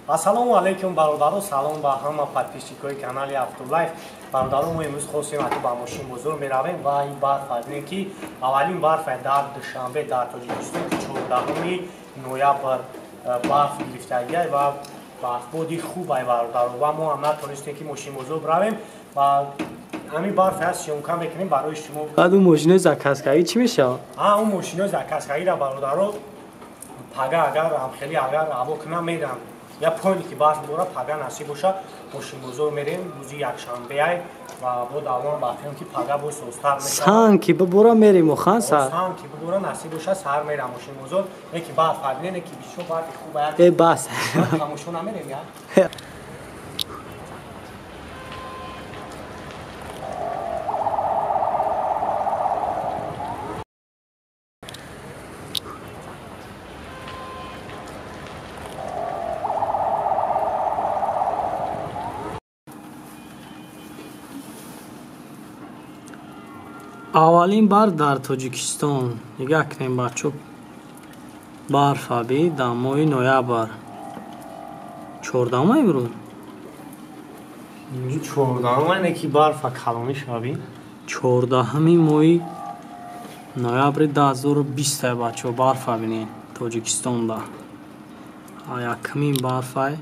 Ассалому алейкум бародаро, салом ба ҳама подписчикои канали Автолайф. Бародаро, мо имрӯз хостем ба Мошинбозор меравем ва ин барф бинем ки аввалин барфе дар душанбе дар Тоҷикистон ки 14 ноябр барф гирифтагиай ва барфбоди хуб ай бародаро ва мо ҳам натонистем ки Мошинбозор биравем ва ҳамин барфе ҳаст сёмка мекунем барои шумо. Баъд он мошинои закаскагӣ чӣ мешавад? Он мошинои закаскагиро бародаро пага агар амхели агар ҳаво кунам мерам я пони ки барф бора пага насиб боша Мошинбозор мерем рӯзи якшанбеай ва бо давом бафем ки пага бо состар мешавад. Сан ки бора мерем охан сар. Сан ки бора насиб боша сар мерам Мошинбозор. Не ки барф не ки бисёр барфи хуб ай. Бас. Хамошо намерем я. Аввалин бар дар Тоҷикистон нигоҳ кунем бачо барф аби дар моҳи ноябр 14 имрӯз 14 не ки барфа калонӣ шави 14 моҳи ноябри 2020 бачо барф абинем Тоҷикистонда якмин барфай